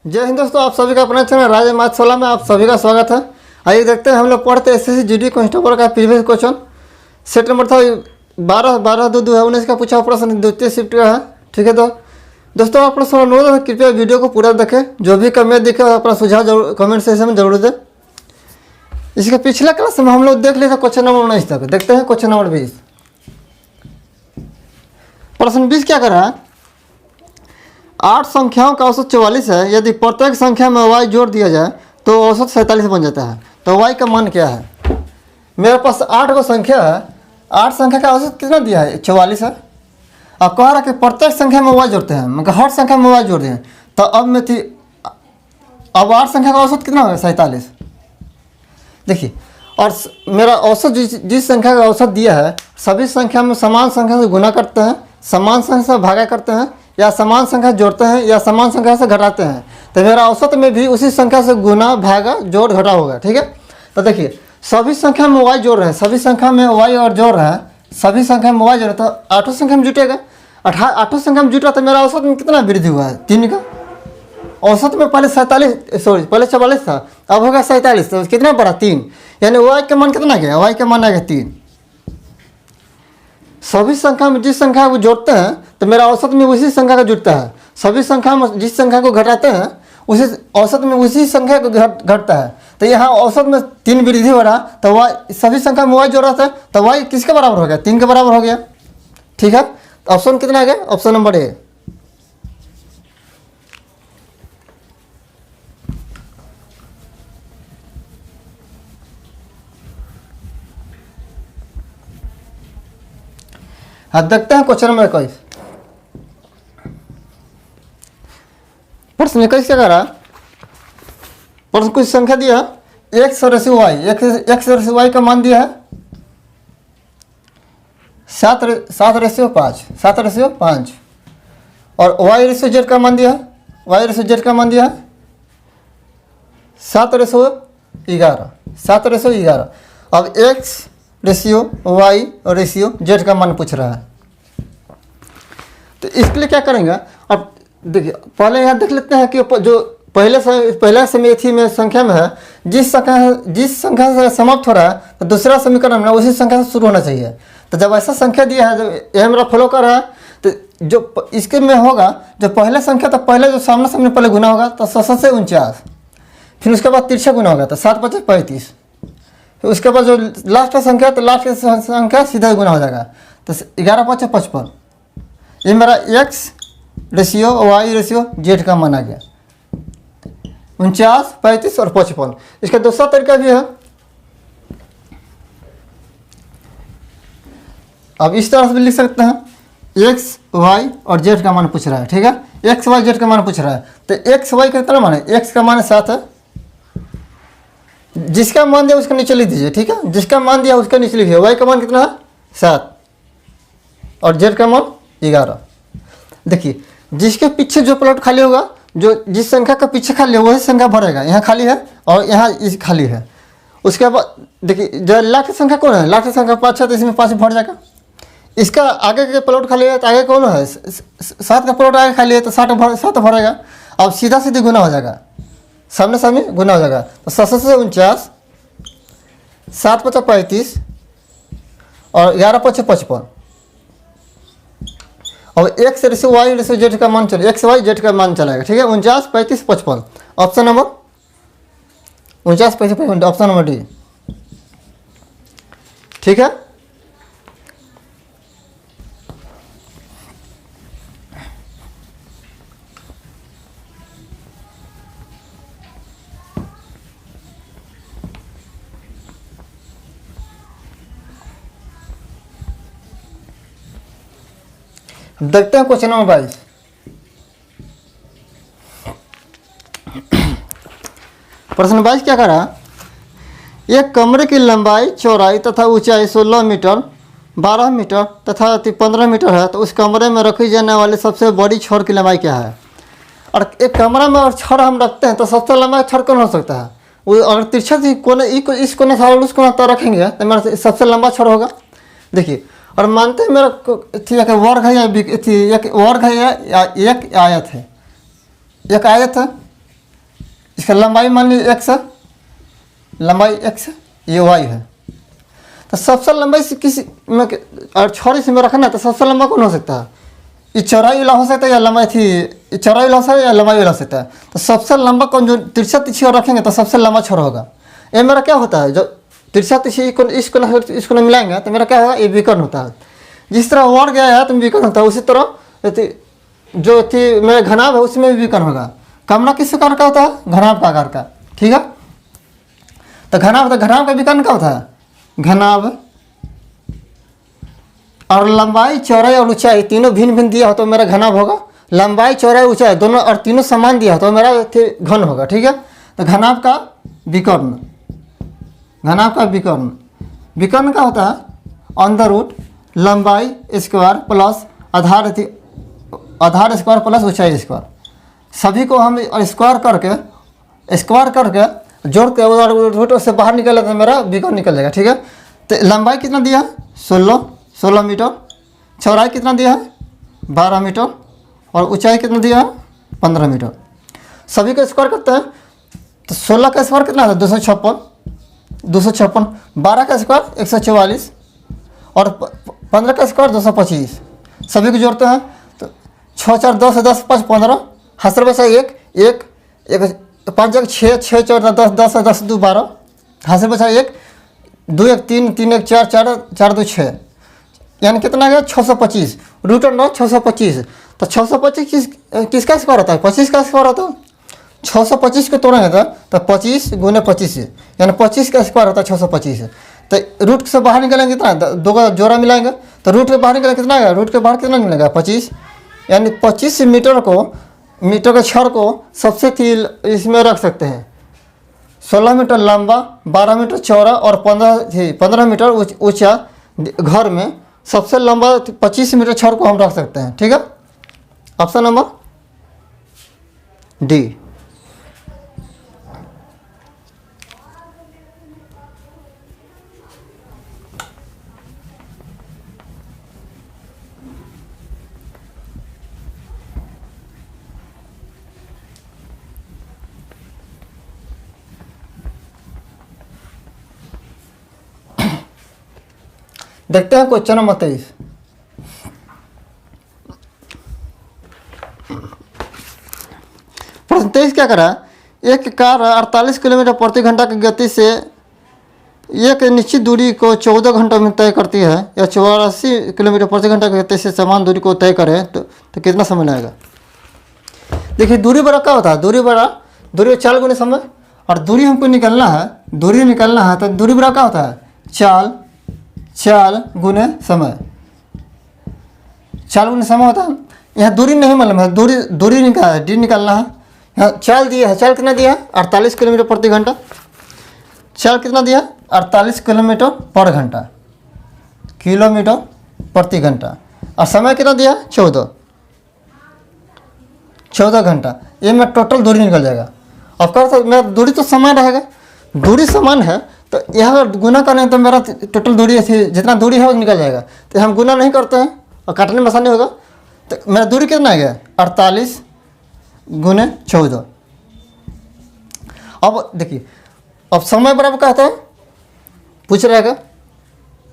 जय हिंद दोस्तों, आप सभी का अपना चैनल राज माथशाला में आप सभी का स्वागत है। आइए देखते हैं हम लोग पढ़ते एसएससी जीडी कांस्टेबल का प्रीवियस क्वेश्चन। सेट नंबर था 12/12/2019 का पूछा प्रश्न, द्वितीय शिफ्ट का है। ठीक है दोस्तों आप लोग अनुरोध कृपया वीडियो को पूरा देखें, जो भी कमियाँ दिखे अपना सुझाव जरूर कमेंट सेक्शन में जरूर दें। इसके पिछले क्लास में हम लोग देख लिए थे क्वेश्चन नंबर 19 तक। देखते हैं क्वेश्चन नंबर 20। प्रश्न 20 क्या कर रहा है? 8 संख्याओं का औसत 44 है। यदि प्रत्येक संख्या में y जोड़ दिया जाए तो औसत 47 बन जाता है। तो y का मान क्या है? मेरे पास 8 को संख्या है, 8 संख्या का औसत कितना दिया है? 44 है। अब कह रहा कि प्रत्येक संख्या में y जोड़ते हैं, मतलब हर संख्या में y जोड़ दें। तो अब 8 संख्या का औसत कितना होगा? 47। देखिए, और मेरा औसत जिस संख्या का औसत दिया है, सभी संख्या में समान संख्या से गुना करते हैं, समान संख्या से भागा करते हैं, या समान संख्या जोड़ते हैं या समान संख्या से घटाते हैं। तो मेरा औसत में भी उसी संख्या से गुना भागा जोड़ घटा होगा। ठीक है, तो देखिए सभी संख्या में y जोड़ रहे हैं, सभी संख्या में y और जोड़ रहे हैं, सभी संख्या में y जोड़ रहे हैं, तो 8 संख्या में जुटेगा। 8 संख्या में जुट रहा, तो मेरा औसत में कितना वृद्धि हुआ है? 3 का। औसत में पहले 44 था, अब होगा 47। तो कितना बढ़ा? 3। यानी y का मान कितना गया? y का मान आ गया 3। सभी संख्या में जिस संख्या को जोड़ते हैं तो मेरा औसत में उसी संख्या का जुटता है। सभी संख्या में जिस संख्या को घटाते हैं उसी औसत में उसी संख्या को घटता है। तो यहाँ औसत में 3 वृद्धि हो रहा, तो y सभी संख्या में y जोड़ रहा था, तो y किसके बराबर हो गया? 3 के बराबर हो गया। ठीक है, ऑप्शन कितना आ गया? Option number A. अब देखते हैं क्वेश्चन नंबर 21। प्रश्न 21 क्या कर रहा? प्रश्न कुछ संख्या दिया x ratio y, x ratio y का मान दिया है 7/5, और y रेशियो z का मान दिया है, y रेशियो z का मान दिया है 7/11। अब x रेशियो y और रेशियो z का मान पूछ रहा है। तो इसके लिए क्या करेंगे? अब देखिए पहले यहाँ देख लेते हैं कि जो पहले समीकरण में संख्या में है, जिस संख्या से समाप्त हो रहा है तो दूसरा समीकरण में उसी संख्या से शुरू होना चाहिए। तो जब ऐसा संख्या दिया है, जब यह मेरा फॉलो कर रहा है, तो जो इसके में होगा जो पहले संख्या, तो पहले जो सामने सामने पहले गुना होगा तो 7 से 49, फिर उसके बाद तिरछा गुना होगा तो 7×5 = 35। फिर उसके बाद जो लास्ट का संख्या, तो लास्ट की संख्या सीधा गुना हो जाएगा, तो 11×5 = 55। ये मेरा x ratio y ratio z का मान आ गया 49, 35 और 55। इसका दूसरा तरीका भी है। अब इस तरह से भी लिख सकते हैं, x y और z का मान पूछ रहा है। ठीक है, x y z का मान पूछ रहा है, तो x y का कितना मान है? x का मान 7 है। जिसका मान दिया उसका नीचे लिख दीजिए। ठीक है, जिसका मान दिया उसका नीचे लिखिए। y का मान कितना है? 7, और z का मान 11। देखिए जिसके पीछे जो प्लॉट खाली होगा, जो जिस संख्या का पीछे खाली है वही संख्या भरेगा। यहाँ खाली है और यहाँ इस खाली है। उसके बाद देखिए जो लाख की संख्या कौन है? लाख की संख्या 5 है, तो इसमें 5 भर जाएगा। इसका आगे के प्लॉट खाली है, तो आगे कौन है? 7 का प्लॉट आगे खाली है, तो 7 भरेगा। अब सीधा सीधे गुना हो जाएगा, सामने सामने गुना हो जाएगा। तो 7 से 49, 7×5 = 35 और 11×5 = 55। और x ratio y ratio z का मान चले, x y z का मान चलाएगा। ठीक है, 49, 35, 55। Option number 49, 35, 55, option number D. ठीक है, देखते हैं क्वेश्चन नंबर 22। प्रश्न 22 क्या कर रहा? एक कमरे की लंबाई, चौड़ाई तथा ऊंचाई 16 मीटर, 12 मीटर तथा 15 मीटर है। तो उस कमरे में रखी जाने वाली सबसे बड़ी छड़ की लंबाई क्या है? और एक कमरा में और छड़ हम रखते हैं तो सबसे लंबा छड़ कौन हो सकता है? वो अगर तिरछा कोने इस कोने से उस कोने तक रखेंगे तो मेरा सबसे लंबा छड़ होगा। देखिए, और मानते हैं मेरा एक वर्ग है या एक वर्ग है या एक आयत है। एक आयत है, इसका लंबाई मान लीजिए x है, लंबाई x है, ये y है। तो सबसे लंबाई से किसी में और छोरी से में रखना, तो सबसे लंबा कौन हो सकता है? ये चौड़ाई वाला हो सकता है या लंबाई थी, ये चौड़ाई वाला हो सकता है या लंबाई वाला हो सकता है। तो सबसे लंबा कौन, जो तिरछा तिरछी और रखेंगे तो सबसे लंबा छोर होगा। ये मेरा क्या होता है, जो तिरछा तिरछी को इसको मिलाएंगे तो मेरा क्या होगा, ये विकर्ण होता है। जिस तरह वर्ग गया है तो विकर्ण होता है, उसी तरह जो थी मेरा घनाभ है उसमें भी विकर्ण होगा। कमरा किस आकार का होता है? घनाभ का आकार का, ठीक है। तो घनाभ का विकर्ण क्या होता है? घनाभ। और लंबाई चौड़ाई और ऊंचाई तीनों भिन्न भिन्न दिया हो तो मेरा घनाभ होगा। लंबाई चौड़ाई ऊंचाई दोनों और तीनों समान दिया हो तो मेरा घन होगा, ठीक है। तो घनाभ का विकर्ण, घनाभ का विकर्ण, विकर्ण का होता है अंडर रूट लंबाई स्क्वायर प्लस आधार स्क्वायर प्लस ऊंचाई स्क्वायर। सभी को हम स्क्वायर करके जोड़ के रूट से बाहर निकले तो मेरा विकर्ण निकल जाएगा, ठीक है। तो लंबाई कितना दिया है? 16 मीटर। चौड़ाई कितना दिया है? 12 मीटर। और ऊंचाई कितना दिया है? 15 मीटर। सभी का स्क्वायर करते हैं तो 16 का स्क्वायर कितना है? 256। 12 का स्क्वायर 144 और 15 का स्क्वायर 225। सभी को जोड़ते हैं तो 6 4 10 10 5 15, हाथ बचा 1 1 5 1 6 6 4 10 10 10 2 12, हाथ बचा 1 2 1 3 3 1 4 4 4 2 6, यानी कितना गया? 625। रूट और 9 625। तो 625 किसका स्क्वायर होता है? 25 का स्क्वायर होता है। 625 को तोड़ेंगे तो 25 गुने 25 यानी 25 का स्क्वायर होता है 625। तो रूट से बाहर निकलेंगे कितना? दो का जोड़ा मिलाएंगे तो रूट के बाहर निकलेगा कितना आएगा? रूट के बाहर कितना मिलेगा? 25। यानी 25 मीटर के छड़ को सबसे इसमें रख सकते हैं। 16 मीटर लंबा, 12 मीटर चौड़ा और 15 मीटर ऊंचा घर में सबसे लंबा 25 मीटर छड़ को हम रख सकते हैं, ठीक है। Option number D. देखते हैं क्वेश्चन नंबर 23। प्रश्न 23 क्या करा? एक कार 48 किलोमीटर प्रति घंटा की गति से एक निश्चित दूरी को 14 घंटों में तय करती है या 84 किलोमीटर प्रति घंटा की गति से समान दूरी को तय करे तो कितना समय लगेगा? देखिए दूरी बड़ा क्या होता है? दूरी 4 गुने समय, और दूरी हमको निकलना है तो दूरी बड़ा क्या होता है? चाल गुने समय। 4 गुने समय होता है। यहाँ दूरी नहीं मालूम है, दूरी निकालना है। यहाँ चाल दिया है, चाल कितना दिया है? 48 किलोमीटर प्रति घंटा। चाल कितना दिया? 48 किलोमीटर पर घंटा, किलोमीटर प्रति घंटा। और समय कितना दिया? 14 घंटा। ये मेरा टोटल दूरी निकल जाएगा। ऑफ कोर्स मेरा दूरी तो समान रहेगा, दूरी समान है तो यहाँ गुना करने तो मेरा टोटल दूरी ऐसी जितना दूरी है वो निकल जाएगा। तो हम गुना नहीं करते हैं और काटने में आसानी होगा। तो मेरा दूरी कितना आ गया? 48 गुने 14। अब देखिए, अब समय बराबर क्या होता है? पूछ रहेगा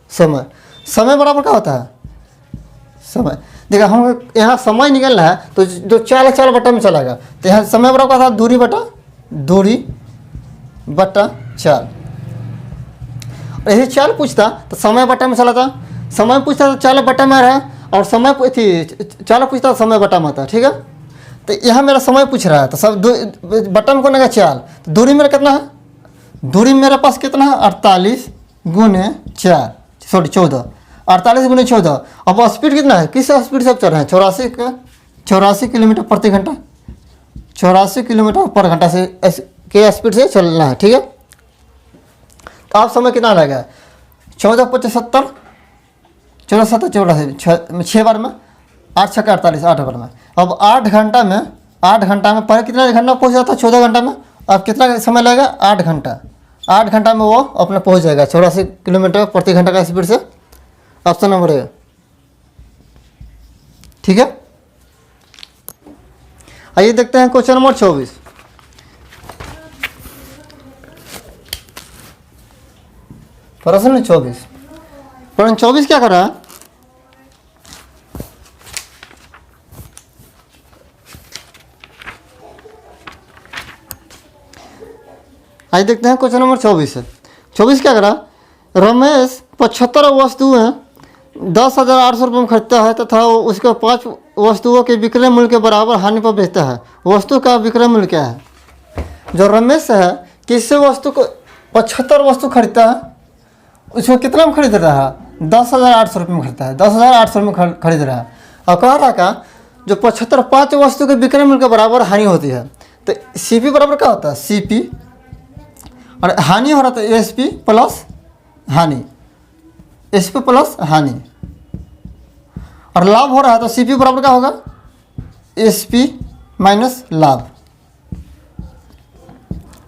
समय बराबर क्या होता है? समय देखिए हम यहाँ समय निकलना है तो जो 4 बटा में चलाएगा। तो यहाँ समय बराबर क्या था? दूरी बटा 4। यही 4 पूछता तो समय बटा में चला था, समय पूछता तो 4 बटा में रहा, और समय 4 पूछता तो समय बटा में आता, ठीक है। तो यहाँ मेरा समय पूछ रहा है तो सब बटा में कौन आएगा? 4। तो दूरी मेरा कितना है? दूरी मेरे पास कितना है? 48 गुने 4 सॉरी 14। 48 गुने 14। अब स्पीड कितना है? किस स्पीड से चल रहे हैं? 84 किलोमीटर प्रति घंटा। 84 किलोमीटर पर घंटा से के स्पीड से चलना है, ठीक है। तो आप समय कितना लगेगा? 14 5 70 74 84 6 बार में 8 6 48 8 बार में। अब 8 घंटा में पहले कितना घंटा पहुंच जाता था? 14 घंटा में। अब कितना समय लगेगा? 8 घंटा। 8 घंटा में वो अपना पहुंच जाएगा 84 किलोमीटर प्रति घंटा का स्पीड से। ऑप्शन नंबर ए, ठीक है। आइए देखते हैं क्वेश्चन नंबर 24। प्रश्न 24। प्रश्न 24 क्या कर रहा है? आज देखते हैं क्वेश्चन नंबर 24 है। 24 क्या करा? रमेश 75 वस्तुएं 10,800 रुपये में खरीदता है तथा उसके 5 वस्तुओं के विक्रय मूल्य के बराबर हानि पर बेचता है। वस्तु का विक्रय मूल्य क्या है? जो रमेश है किसी वस्तु को 75 वस्तु खरीदता है, उसको कितना में खरीद रहा है? 10,800 रुपये में खरीदता है, 10,800 में खरीद रहा है। और कह रहा का जो 75 5 वस्तु के विक्रय मूल्य के बराबर हानि होती है, तो CP बराबर क्या होता है? CP। और हानि हो रहा था SP प्लस हानि, SP प्लस हानि। और लाभ हो रहा है तो CP बराबर क्या होगा? SP माइनस लाभ।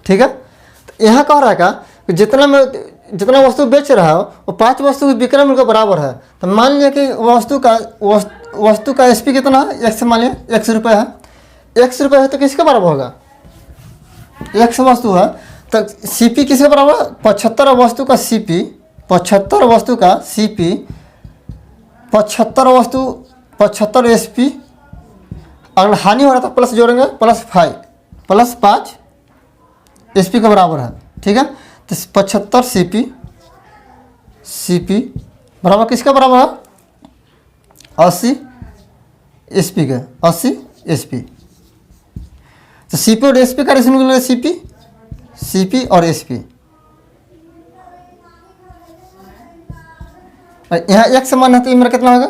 ठीक है, तो यहाँ कह रहा है का जितना वस्तु बेच रहा हो वो 5 वस्तु के विक्रय मूल्य के बराबर है। तो मान लिया कि वस्तु का SP कितना है? X मान लिया X रुपये है। X रुपये है तो किसके बराबर होगा? X वस्तु है तो CP किसके बराबर? 75 वस्तु का CP, 75 वस्तु का CP, 75 SP। अगर हानि हो रहा था प्लस जोड़ेंगे प्लस 5 SP के बराबर है। ठीक है, तो 75 CP बराबर किसका बराबर है? 80 SP के, 80 SP। तो CP और SP का रेशो निकलेगा CP और SP। और यहाँ एक समान है तो मेरा कितना होगा?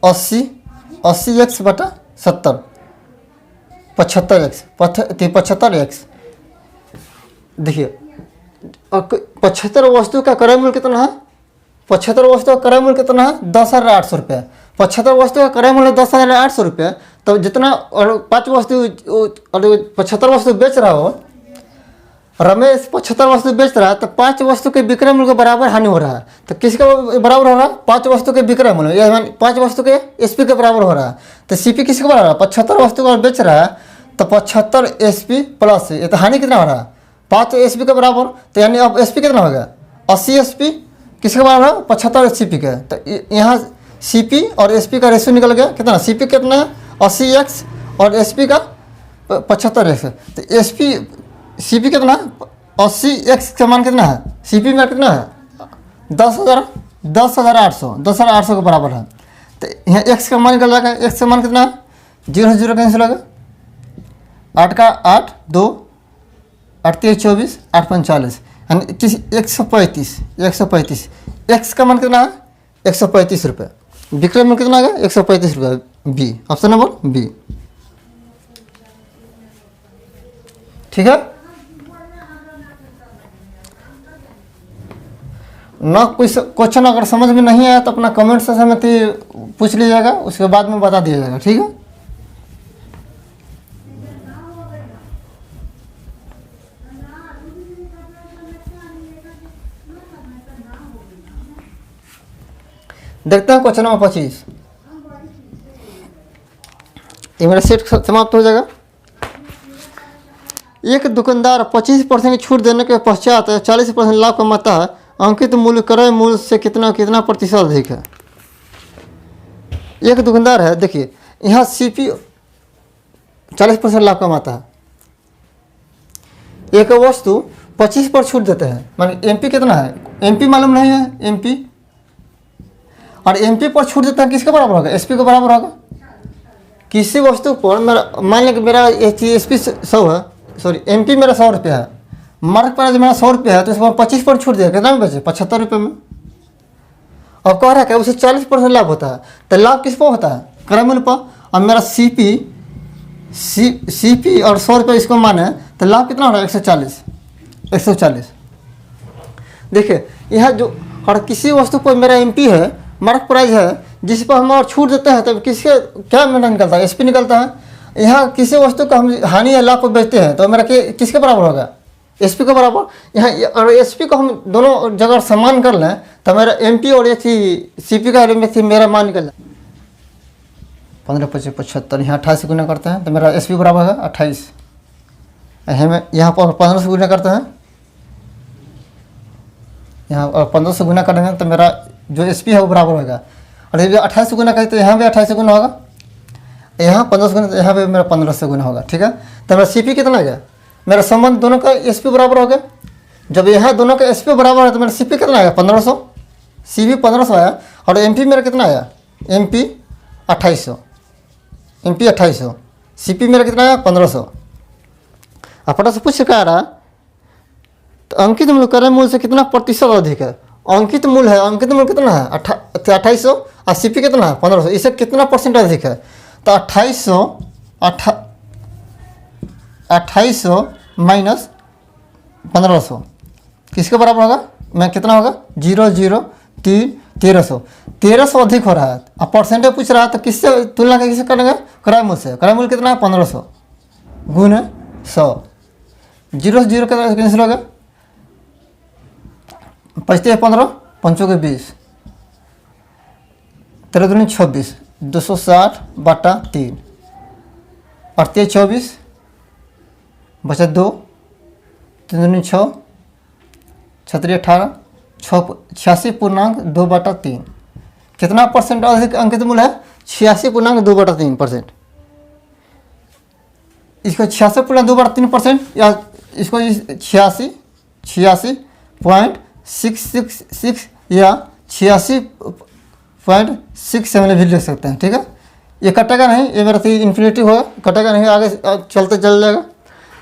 80x बटा 70, 75x। देखिए 75 वस्तु का क्रय मूल्य कितना है? 75 वस्तु का क्रय मूल्य कितना है? 10,800 रुपये। 75 वस्तु का क्रय मूल्य 10,800 रुपये। तो जितना और 5 वस्तु और 75 वस्तु बेच रहा हो रमेश, 75 वस्तु बेच रहा है तो 5 वस्तु के विक्रय मूल्य के बराबर हानि हो रहा है। तो किसका बराबर हो रहा है? 5 वस्तु के विक्रय मूल्य, या 5 वस्तु के SP के बराबर हो रहा है। तो CP किसके बराबर है? 75 वस्तु का बेच रहा है तो 75 SP प्लस, ये तो हानि कितना हो रहा है? 5 SP के बराबर। तो यानी अब SP कितना हो गया? 80 SP किसके बराबर है? 75 CP के। तो यहाँ CP और SP का रेशियो निकल गया कितना? CP कितना है? 80x और SP का 75x। तो CP कितना है? 80x का मान कितना है? CP में कितना है? 10,800 के बराबर है। तो यहाँ x का मान निकल जाएगा। x का मान कितना है? 0 0 कैंसिल होगा, 8 का 8, 2 8 3 24, 8 5 40, यानी 135। x का मान कितना है? 135 रुपये। विक्रय मूल्य कितना आ गया? 135 रुपये। B, option number B। ठीक है ना? कोई क्वेश्चन अगर समझ में नहीं आया तो अपना कमेंट से सहमति पूछ लीजिएगा, उसके बाद में बता दिया जाएगा। ठीक है, देखते हैं क्वेश्चन नंबर 25। ये मेरा सेट समाप्त हो जाएगा। एक दुकानदार 25% की छूट देने के पश्चात 40% लाभ कमाता है। अंकित मूल्य क्रय मूल्य से कितना प्रतिशत अधिक है? एक दुकानदार है, देखिए यहाँ CP 40% लाभ कमाता है। एक वस्तु 25 पर छूट देते हैं, मान MP कितना है? MP मालूम नहीं है MP, और MP पर छूट देता है किसके बराबर होगा? SP के बराबर होगा। किसी वस्तु पर मेरा मान लिया कि मेरा SP 100 है, सॉरी MP मेरा 100 रुपये है, मार्क प्राइस मेरा 100 रुपये है, तो इस पर 25% छूट दिया, कितना में बचे? 75 रुपये में। और कह रहा है कि उसे 40% लाभ होता है। तो लाभ किस पर होता है? क्रय मूल्य पर। और मेरा CP और 100 रुपये इसको माने तो लाभ कितना हो रहा है? 140। देखिए यह जो और किसी वस्तु पर मेरा MP है, मार्क प्राइस है, जिस पर हम और छूट देते हैं तो किसके क्या मेरा निकलता है? SP निकलता है। यहाँ किसी वस्तु का हम हानि या लाभ पर बेचते हैं तो मेरा किसके बराबर होगा? SP के बराबर। यहाँ और SP को हम दोनों जगह समान कर लें तो मेरा MP और CP का मेरा मान निकल जाए 15 25 75। यहाँ 28 से गुना करते हैं तो मेरा SP बराबर है 28। यहाँ पर 15 से गुना करते हैं यहाँ, और 15 से गुना करेंगे तो मेरा जो SP है वो बराबर होगा। और यदि 28 से गुना करें तो यहाँ भी 28 से गुना होगा, यहाँ 15 से गुना, तो यहाँ पे मेरा 15 से गुना होगा। ठीक है, तो मेरा CP कितना आ गया, मेरा संबंध दोनों का SP बराबर हो गया। जब यहाँ दोनों का SP बराबर है तो मेरा CP कितना आएगा 1500, CP 1500 आया। और MP मेरा कितना आया, MP 2800, MP 2800, CP मेरा कितना आया 1500। अपना से पूछ क्या रहा, तो अंकित मूल्य क्रय मूल्य से कितना प्रतिशत अधिक है। अंकित मूल्य है, अंकित मूल्य कितना है 2800 और CP कितना है 1500, इससे कितना परसेंट अधिक है। तो 2800 माइनस 1500 किसके बराबर होगा, मैं कितना होगा 003 1300 अधिक हो रहा है। अब परसेंटेज पूछ रहा है तो किससे तुलना किससे करेंगे, क्रय मूल्य से। क्रय मूल्य कितना है 1500 गुने 100, 0 से 0 कितना कैंसिल होगा, 5 15 5 के 20, 13 दूनी 26, 260/3 और 23 24 बचा 2, 3 दूनी 6, 36 18, 86.2/3 कितना परसेंट अधिक अंकित मूल्य है 86.2/3%। इसको 86.2/3% या इसको 86.666 या 86.67 भी लिख सकते हैं। ठीक है, ये कटेगा नहीं, ये मेरा इन्फिनिटी होगा, कटेगा नहीं, आगे चलते चल जाएगा।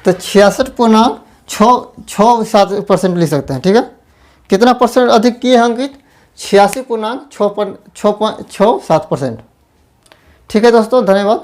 तो 66.67% लिख सकते हैं। ठीक है, कितना परसेंट अधिक किए हैं अंकित 86.67%। ठीक है दोस्तों, धन्यवाद।